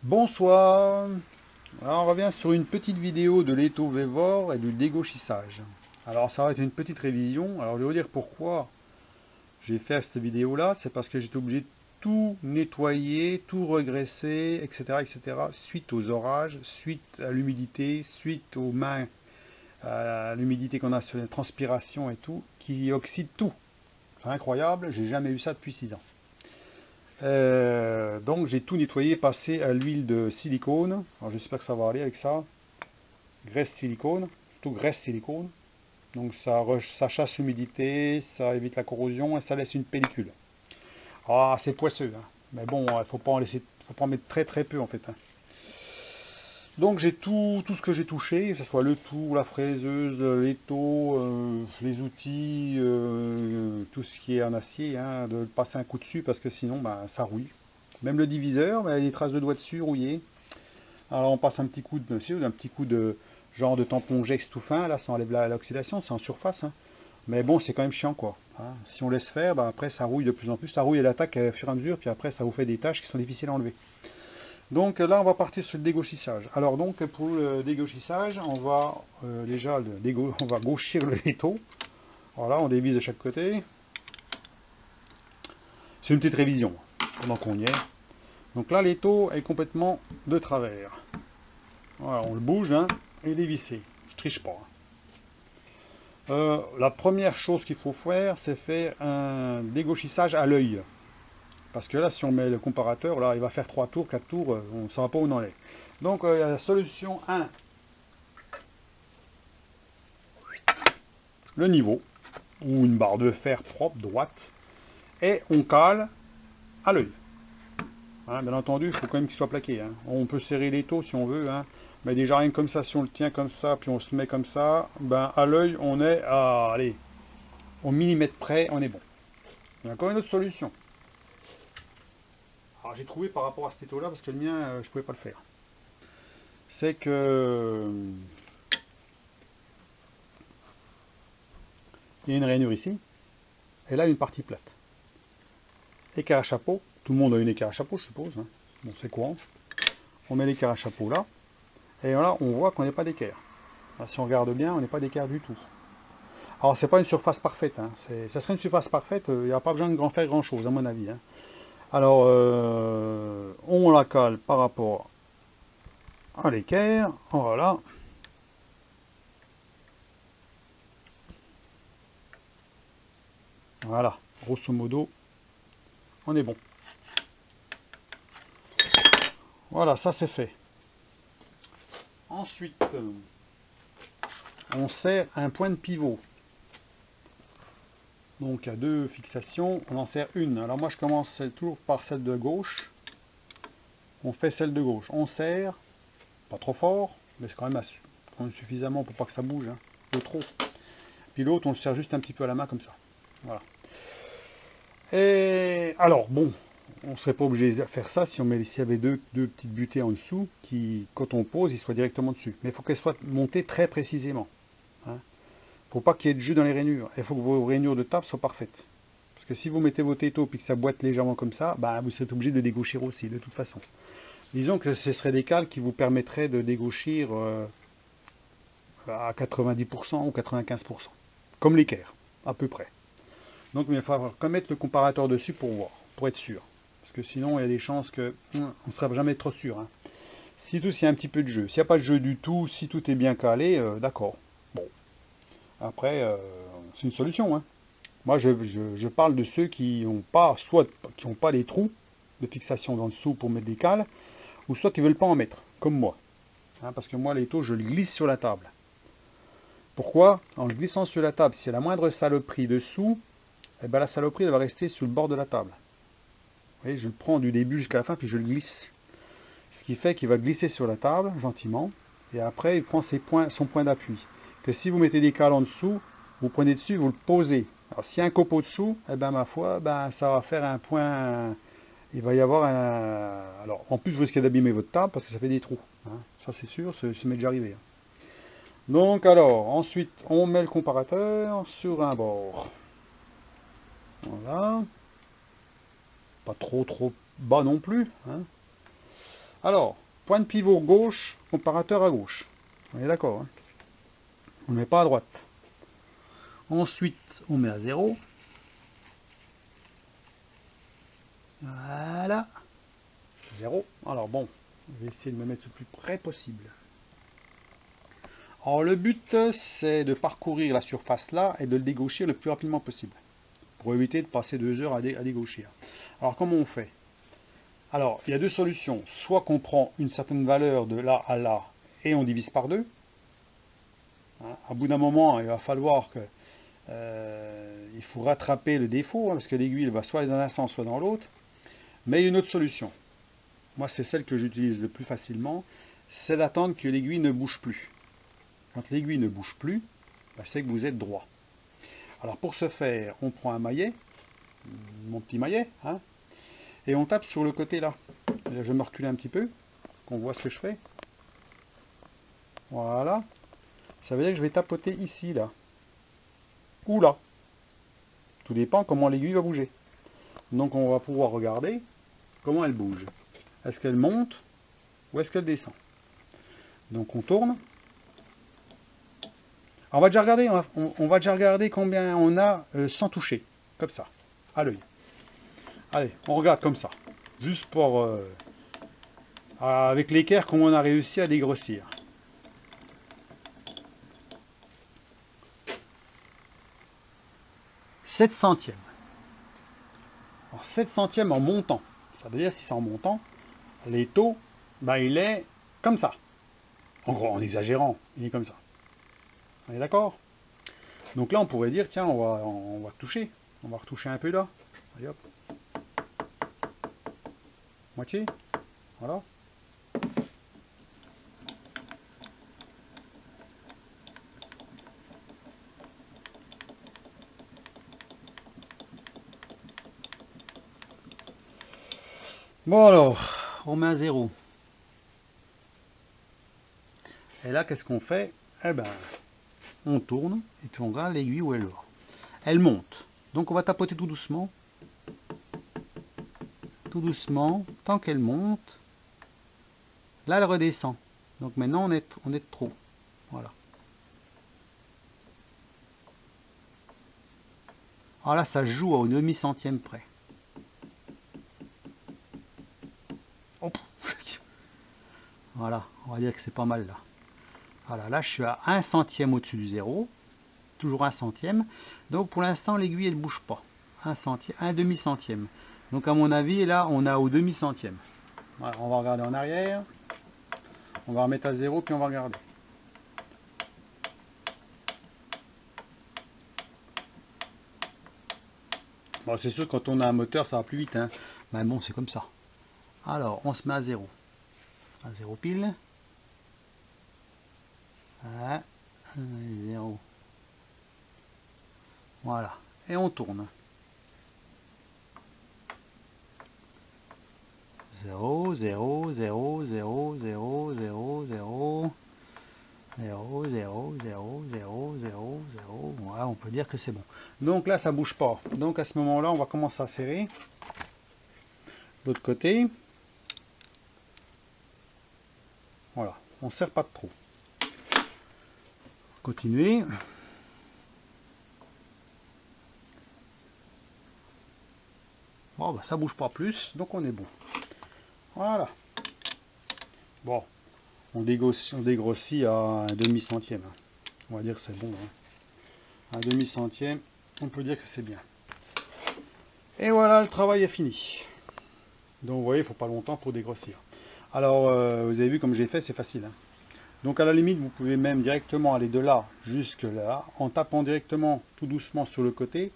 Bonsoir. Alors on revient sur une petite vidéo de l'étau Vévor et du dégauchissage. Alors ça va être une petite révision. Alors je vais vous dire pourquoi j'ai fait cette vidéo là. C'est parce que j'étais obligé de tout nettoyer, tout regresser, etc., etc. Suite aux orages, suite à l'humidité, suite aux mains, à l'humidité qu'on a sur les transpirations et tout, qui oxyde tout. C'est incroyable, j'ai jamais eu ça depuis 6 ans. Donc j'ai tout nettoyé, passé à l'huile de silicone. Alors j'espère que ça va aller avec ça. Graisse silicone, surtout graisse silicone. Donc ça chasse l'humidité, ça évite la corrosion et ça laisse une pellicule. Ah, c'est poisseux, hein. Mais bon, il faut pas en mettre très très peu en fait, hein. Donc j'ai tout ce que j'ai touché, que ce soit le tout, la fraiseuse, l'étau, les outils, tout ce qui est en acier, hein, de passer un coup dessus parce que sinon bah, ça rouille. Même le diviseur, bah, il y a des traces de doigts dessus rouillées. Alors on passe un petit coup de monsieur, un petit coup de genre de tampon Jex tout fin, là ça enlève l'oxydation, c'est en surface, hein. Mais bon, c'est quand même chiant quoi, hein. Si on laisse faire, bah, après ça rouille de plus en plus, ça rouille et l'attaque au fur et à mesure, puis après ça vous fait des tâches qui sont difficiles à enlever. Donc là, on va partir sur le dégauchissage. Alors donc pour le dégauchissage, on va déjà on va gauchir le étau. Voilà, on dévisse de chaque côté. C'est une petite révision pendant qu'on y est. Donc là, l'étau est complètement de travers. Voilà, on le bouge, hein, et il est vissé. Je triche pas. La première chose qu'il faut faire, c'est faire un dégauchissage à l'œil. Parce que là, si on met le comparateur, là, il va faire 3 tours, 4 tours, on ne saura pas où on en est. Donc la solution 1, le niveau, ou une barre de fer propre, droite, et on cale à l'œil. Hein, bien entendu, il faut quand même qu'il soit plaqué, hein. On peut serrer l'étau si on veut, hein, mais déjà rien que comme ça, si on le tient comme ça, puis on se met comme ça, ben à l'œil, on est à, allez, au millimètre près, on est bon. Il y a encore une autre solution. Alors j'ai trouvé par rapport à cet étau là, parce que le mien, je ne pouvais pas le faire. C'est que il y a une rainure ici, et là une partie plate. Équerre à chapeau, tout le monde a une équerre à chapeau, je suppose, hein. Bon, c'est courant. On met l'équerre à chapeau là, et là on voit qu'on n'est pas d'équerre. Si on regarde bien, on n'est pas d'équerre du tout. Alors c'est pas une surface parfaite, hein. Ça serait une surface parfaite, il n'y a pas besoin de faire grand chose à mon avis, hein. Alors on la cale par rapport à l'équerre, voilà. Voilà, grosso modo, on est bon. Voilà, ça c'est fait. Ensuite, on serre un point de pivot. Donc à deux fixations, on en serre une. Alors moi je commence toujours par celle de gauche. On fait celle de gauche. On serre, pas trop fort, mais c'est quand même suffisamment pour pas que ça bouge, hein, de trop. Puis l'autre, on le serre juste un petit peu à la main comme ça. Voilà. Et alors, bon, on ne serait pas obligé de faire ça si s'il y avait deux petites butées en dessous qui, quand on pose, ils soient directement dessus. Mais il faut qu'elles soient montées très précisément, hein. Il ne faut pas qu'il y ait de jus dans les rainures. Il faut que vos rainures de table soient parfaites. Parce que si vous mettez vos tétaux et que ça boite légèrement comme ça, bah, vous serez obligé de dégauchir aussi, de toute façon. Disons que ce serait des cales qui vous permettraient de dégauchir à 90% ou 95%. Comme l'équerre, à peu près. Donc il va falloir quand même mettre le comparateur dessus pour voir, pour être sûr. Parce que sinon il y a des chances que on ne sera jamais trop sûr, hein. Si tout, s'il y a un petit peu de jeu. S'il n'y a pas de jeu du tout, si tout est bien calé, d'accord. Bon. Après, c'est une solution, hein. Moi je parle de ceux qui n'ont pas, soit qui n'ont pas les trous de fixation dans le dessous pour mettre des cales, ou soit qui ne veulent pas en mettre, comme moi. Hein, parce que moi les taux, je le glisse sur la table. Pourquoi? En le glissant sur la table, s'il y a la moindre saloperie dessous, eh ben la saloperie elle va rester sur le bord de la table. Vous voyez, je le prends du début jusqu'à la fin, puis je le glisse. Ce qui fait qu'il va glisser sur la table, gentiment, et après il prend son point d'appui. Que si vous mettez des cales en dessous, vous prenez dessus, vous le posez. Alors s'il y a un copeau dessous, eh ben ma foi, ben, ça va faire un point. Il va y avoir un. Alors en plus vous risquez d'abîmer votre table parce que ça fait des trous, hein. Ça c'est sûr, ça m'est déjà arrivé, hein. Donc alors, ensuite on met le comparateur sur un bord. Voilà. Pas trop bas non plus, hein. Alors, point de pivot gauche, comparateur à gauche. On est d'accord, hein? On ne met pas à droite. Ensuite, on met à 0. Voilà. 0. Alors bon, je vais essayer de me mettre le plus près possible. Alors le but, c'est de parcourir la surface là et de le dégauchir le plus rapidement possible. Pour éviter de passer 2 heures à dégauchir. Alors comment on fait? Alors, il y a deux solutions. Soit qu'on prend une certaine valeur de là à là et on divise par 2. Hein, à bout d'un moment, il va falloir que il faut rattraper le défaut, hein, parce que l'aiguille va soit aller dans un sens, soit dans l'autre. Mais il y a une autre solution. Moi, c'est celle que j'utilise le plus facilement, c'est d'attendre que l'aiguille ne bouge plus. Quand l'aiguille ne bouge plus, bah, c'est que vous êtes droit. Alors pour ce faire, on prend un maillet, mon petit maillet, hein, et on tape sur le côté là. Je vais me reculer un petit peu, qu'on voit ce que je fais. Voilà. Ça veut dire que je vais tapoter ici, là. Ou là. Tout dépend comment l'aiguille va bouger. Donc on va pouvoir regarder comment elle bouge. Est-ce qu'elle monte ou est-ce qu'elle descend? Donc on tourne. Alors, on va déjà regarder combien on a sans toucher. Comme ça, à l'œil. Allez, on regarde comme ça. Juste pour... avec l'équerre, comment on a réussi à dégrossir. Sept centièmes. Alors 7 centièmes en montant. Ça veut dire si c'est en montant, l'étau, bah, il est comme ça. En gros, en exagérant, il est comme ça. On est d'accord? Donc là, on pourrait dire, tiens, on va toucher. On va retoucher un peu là. Allez hop. Moitié. Voilà. Bon alors, on met à 0. Et là, qu'est-ce qu'on fait? Eh ben, on tourne et puis on regarde l'aiguille où elle va. Elle monte. Donc on va tapoter tout doucement. Tout doucement, tant qu'elle monte. Là, elle redescend. Donc maintenant, on est trop. Voilà. Alors là, ça joue au demi-centième près. Hop. Voilà, on va dire que c'est pas mal là. Voilà, là je suis à 1 centième au-dessus du 0. Toujours 1 centième. Donc pour l'instant, l'aiguille elle bouge pas. 1 centième, 1 demi-centième. Donc à mon avis, là, on a au demi-centième. Voilà, on va regarder en arrière. On va remettre à 0, puis on va regarder. Bon, c'est sûr, quand on a un moteur, ça va plus vite, hein. Mais bon, c'est comme ça. Alors, on se met à 0. À 0 pile. À 0. Voilà. Et on tourne. 0, 0, 0, 0, 0, 0, 0. 0, 0, 0, 0, 0, 0. Ouais, on peut dire que c'est bon. Donc là, ça bouge pas. Donc à ce moment-là, on va commencer à serrer. L'autre côté. Voilà. On serre pas de trop. Continuer. Bon, bah, ça bouge pas plus, donc on est bon. Voilà. Bon, on dégrossit à un demi-centième. On va dire que c'est bon. Hein. Un demi-centième, on peut dire que c'est bien. Et voilà, le travail est fini. Donc vous voyez, il ne faut pas longtemps pour dégrossir. Alors, vous avez vu comme j'ai fait, c'est facile. Hein. Donc à la limite, vous pouvez même directement aller de là jusque là, en tapant directement tout doucement sur le côté.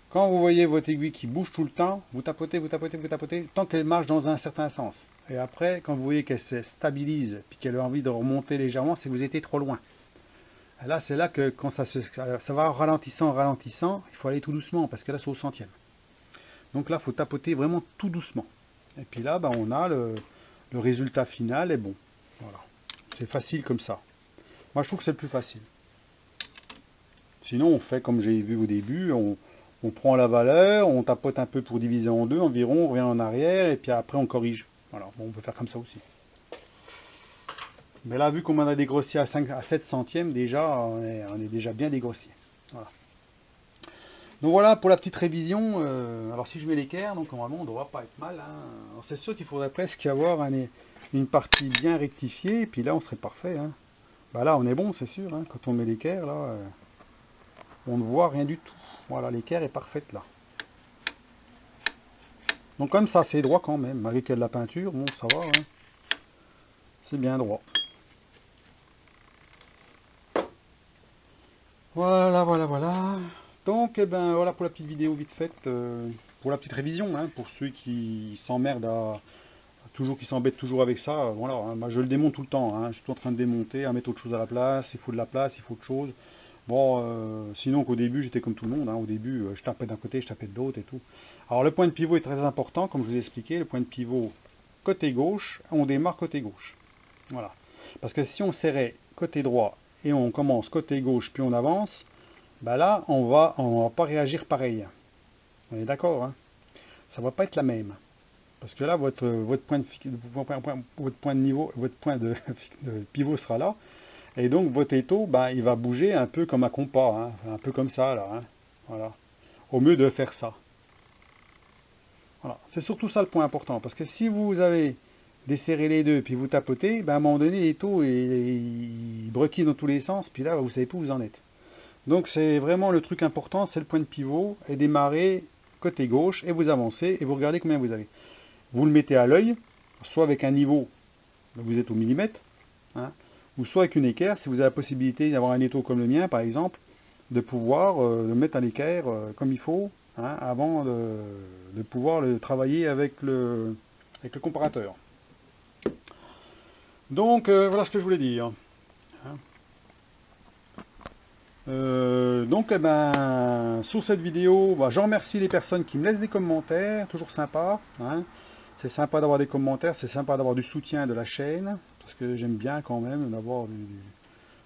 Quand vous voyez votre aiguille qui bouge tout le temps, vous tapotez, vous tapotez, vous tapotez, tant qu'elle marche dans un certain sens. Et après, quand vous voyez qu'elle se stabilise, puis qu'elle a envie de remonter légèrement, c'est que vous étiez trop loin. Et là, c'est là que quand ça va ralentissant, ralentissant, il faut aller tout doucement, parce que là, c'est au centième. Donc là, il faut tapoter vraiment tout doucement. Et puis là, ben, on a le résultat final est bon. Voilà. C'est facile comme ça. Moi, je trouve que c'est le plus facile. Sinon, on fait comme j'ai vu au début, on prend la valeur, on tapote un peu pour diviser en deux environ, on revient en arrière, et puis après on corrige. Voilà, bon, on peut faire comme ça aussi. Mais là, vu qu'on en a dégrossi à 7 centièmes, déjà, on est déjà bien dégrossi. Voilà. Donc voilà pour la petite révision. Alors si je mets l'équerre, donc normalement on ne devra pas être mal. Hein. C'est sûr qu'il faudrait presque avoir une partie bien rectifiée, et puis là on serait parfait. Hein. Bah là on est bon, c'est sûr. Hein. Quand on met l'équerre, là, on ne voit rien du tout. Voilà, l'équerre est parfaite là. Donc comme ça, c'est droit quand même, malgré qu'il y a de la peinture, bon ça va. Hein. C'est bien droit. Voilà, voilà, voilà. Donc, eh ben, voilà pour la petite vidéo vite faite, pour la petite révision, hein, pour ceux qui s'emmerdent qui s'embêtent toujours avec ça. Voilà, hein, moi, je le démonte tout le temps. Hein, je suis tout en train de démonter, à mettre autre chose à la place. Il faut de la place, il faut autre chose. Bon, sinon qu'au début, j'étais comme tout le monde. Hein, au début, je tapais d'un côté, je tapais de l'autre et tout. Alors, le point de pivot est très important, comme je vous ai expliqué. Le point de pivot côté gauche, on démarre côté gauche. Voilà. Parce que si on serrait côté droit et on commence côté gauche, puis on avance, bah là, on va pas réagir pareil. On est d'accord, hein? Ça va pas être la même. Parce que là, votre point de niveau, votre point de pivot sera là. Et donc, votre étau, bah, il va bouger un peu comme un compas, hein, un peu comme ça, là. Hein, voilà. Au mieux de faire ça. Voilà. C'est surtout ça le point important. Parce que si vous avez desserré les deux, puis vous tapotez, bah, à un moment donné, l'étau, il brequille dans tous les sens, puis là, vous savez plus où vous en êtes. Donc c'est vraiment le truc important, c'est le point de pivot, et démarrer côté gauche, et vous avancez, et vous regardez combien vous avez. Vous le mettez à l'œil, soit avec un niveau, vous êtes au millimètre, hein, ou soit avec une équerre, si vous avez la possibilité d'avoir un étau comme le mien, par exemple, de pouvoir le mettre à l'équerre comme il faut, hein, avant de pouvoir le travailler avec le comparateur. Donc voilà ce que je voulais dire. Hein. Donc, eh ben, sur cette vidéo, bah, j'en remercie les personnes qui me laissent des commentaires, toujours sympa. Hein. C'est sympa d'avoir des commentaires, c'est sympa d'avoir du soutien de la chaîne, parce que j'aime bien quand même d'avoir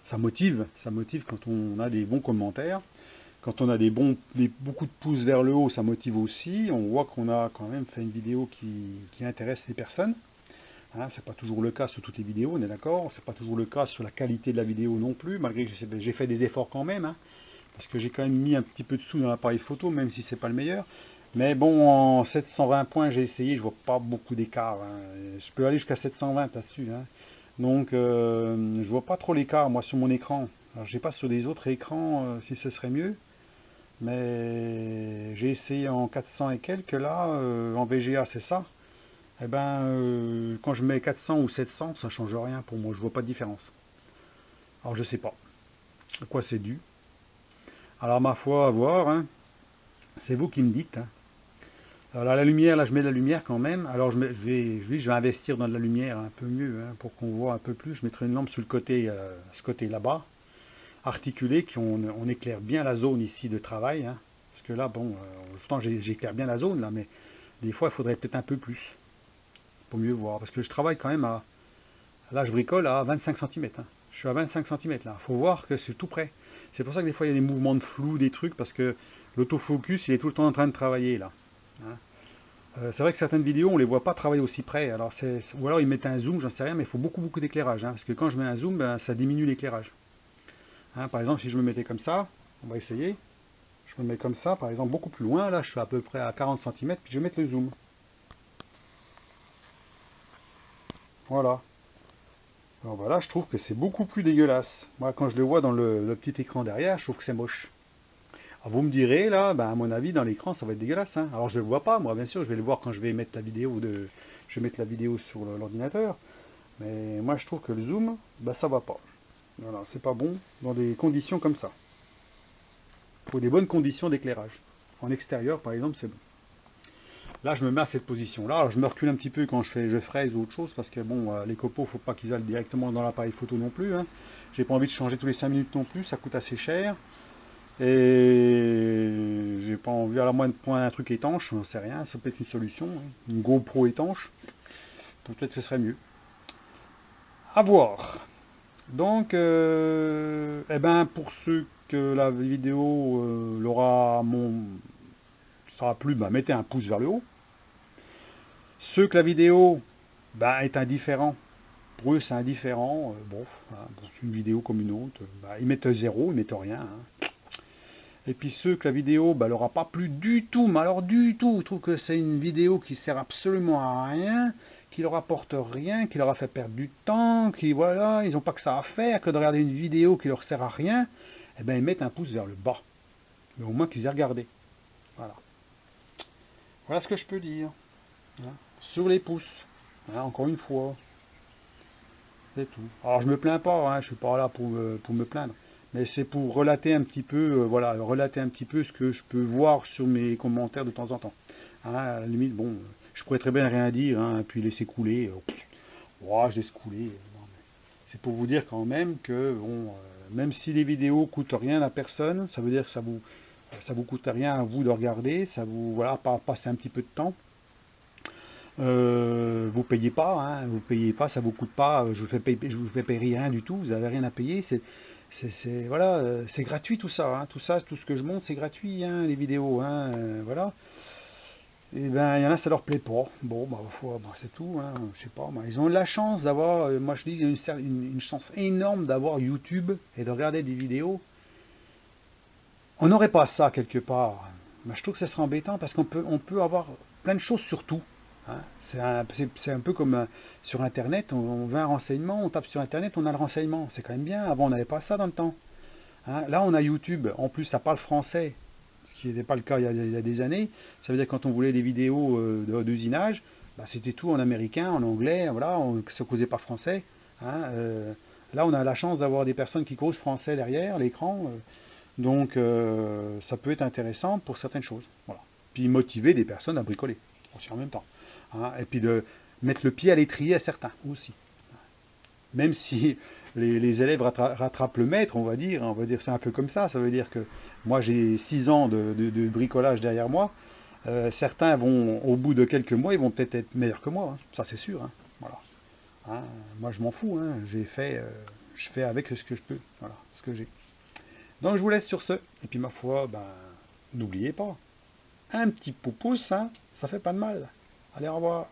ça motive quand on a des bons commentaires. Quand on a beaucoup de pouces vers le haut, ça motive aussi. On voit qu'on a quand même fait une vidéo qui intéresse les personnes. Hein, c'est pas toujours le cas sur toutes les vidéos, on est d'accord. C'est pas toujours le cas sur la qualité de la vidéo non plus, malgré que j'ai fait des efforts quand même. Hein, parce que j'ai quand même mis un petit peu de sous dans l'appareil photo, même si c'est pas le meilleur. Mais bon, en 720 points, j'ai essayé, je vois pas beaucoup d'écart. Hein. Je peux aller jusqu'à 720 là-dessus. Hein. Donc, je vois pas trop l'écart, moi, sur mon écran. Alors, je sais pas sur des autres écrans si ce serait mieux. Mais j'ai essayé en 400 et quelques, là, en VGA, c'est ça. Eh ben, quand je mets 400 ou 700, ça change rien pour moi, je vois pas de différence. Alors, je sais pas à quoi c'est dû. Alors, ma foi, à voir, hein. C'est vous qui me dites. Hein. Alors là, la lumière, là je mets de la lumière quand même. Alors je vais investir dans de la lumière un peu mieux, hein, pour qu'on voit un peu plus. Je mettrai une lampe sur le côté, ce côté là-bas, articulé, on éclaire bien la zone ici de travail. Hein, parce que là, bon, pourtant j'éclaire bien la zone là, mais des fois il faudrait peut-être un peu plus pour mieux voir. Parce que je travaille quand même là je bricole à 25 cm. Hein. Je suis à 25 cm là. Il faut voir que c'est tout près. C'est pour ça que des fois il y a des mouvements de flou, des trucs, parce que l'autofocus il est tout le temps en train de travailler là. Hein. C'est vrai que certaines vidéos, on ne les voit pas travailler aussi près. Alors ou alors ils mettent un zoom, j'en sais rien, mais il faut beaucoup d'éclairage. Hein, parce que quand je mets un zoom, ben, ça diminue l'éclairage. Hein, par exemple, si je me mettais comme ça, on va essayer. Je me mets comme ça, par exemple, beaucoup plus loin. Là, je suis à peu près à 40 cm, puis je vais mettre le zoom. Voilà. Alors voilà, je trouve que c'est beaucoup plus dégueulasse. Moi, quand je le vois dans le petit écran derrière, je trouve que c'est moche. Alors vous me direz, là, ben, à mon avis, dans l'écran, ça va être dégueulasse. Hein. Alors je ne le vois pas, moi, bien sûr, je vais le voir quand je vais mettre la vidéo je vais mettre la vidéo sur l'ordinateur. Mais moi, je trouve que le zoom, ben, ça va pas. Voilà, c'est pas bon dans des conditions comme ça. Il faut des bonnes conditions d'éclairage. En extérieur, par exemple, c'est bon. Là, je me mets à cette position-là. Alors, je me recule un petit peu quand je fraise ou autre chose, parce que bon, les copeaux, faut pas qu'ils aillent directement dans l'appareil photo non plus. Hein. J'ai pas envie de changer tous les 5 minutes non plus, ça coûte assez cher. Et j'ai pas envie, à la moindre point un truc étanche, j'en sais rien, ça peut être une solution, hein. Une GoPro étanche, peut-être que ce serait mieux. À voir. Donc, eh ben, pour ceux que la vidéo sera plu, bah, mettez un pouce vers le haut. Ceux que la vidéo bah, est indifférent, pour eux c'est indifférent, bon, voilà, bon, c'est une vidéo comme une autre, bah, ils mettent zéro, ils mettent rien. Hein. Et puis ceux que la vidéo bah, leur a pas plu du tout, mais alors du tout, ils trouvent que c'est une vidéo qui sert absolument à rien, qui leur apporte rien, qui leur a fait perdre du temps, qui voilà, ils n'ont pas que ça à faire, que de regarder une vidéo qui leur sert à rien, eh ben ils mettent un pouce vers le bas. Mais au moins qu'ils aient regardé. Voilà. Voilà ce que je peux dire. Hein. Sur les pouces. Hein, encore une fois. C'est tout. Alors je me plains pas, hein, je suis pas là pour me plaindre. Mais c'est pour relater un petit peu, voilà, relater un petit peu ce que je peux voir sur mes commentaires de temps en temps. Hein, à la limite, bon, je pourrais très bien rien dire, hein, puis laisser couler. Oh, je laisse couler. Non, c'est pour vous dire quand même que, bon, même si les vidéos coûtent rien à personne, ça veut dire que ça vous coûte rien à vous de regarder, ça vous, voilà, passer un petit peu de temps. Vous payez pas, hein, vous payez pas, ça vous coûte pas, je vous fais payer rien du tout, vous avez rien à payer, voilà, c'est gratuit tout ça, hein, tout ça, tout ce que je montre, c'est gratuit, hein, les vidéos, hein, voilà. Et ben, il y en a, ça leur plaît pas. Bon, bah, c'est tout, hein, je sais pas, moi. Ils ont la chance d'avoir, moi je dis, une chance énorme d'avoir YouTube et de regarder des vidéos. On n'aurait pas ça quelque part. Ben, je trouve que ça serait embêtant parce on peut avoir plein de choses sur tout. Hein. C'est un peu comme sur Internet, on veut un renseignement, on tape sur Internet, on a le renseignement. C'est quand même bien, avant on n'avait pas ça dans le temps. Hein. Là on a YouTube, en plus ça parle français, ce qui n'était pas le cas il y a des années. Ça veut dire que quand on voulait des vidéos d'usinage, bah, c'était tout en américain, en anglais, voilà, ça ne causait pas français. Hein. Là on a la chance d'avoir des personnes qui causent français derrière l'écran. Donc ça peut être intéressant pour certaines choses. Voilà. Puis motiver des personnes à bricoler aussi en même temps. Hein. Et puis de mettre le pied à l'étrier à certains aussi. Même si les élèves rattrapent le maître, on va dire c'est un peu comme ça. Ça veut dire que moi j'ai 6 ans de bricolage derrière moi. Certains vont, au bout de quelques mois, ils vont peut-être être meilleurs que moi. Hein. Ça c'est sûr. Hein. Voilà. Hein. Moi je m'en fous. Hein. Je fais avec ce que je peux. Voilà, ce que j'ai. Donc je vous laisse sur ce. Et puis ma foi, ben, n'oubliez pas, un petit pouce, hein, ça fait pas de mal. Allez, au revoir.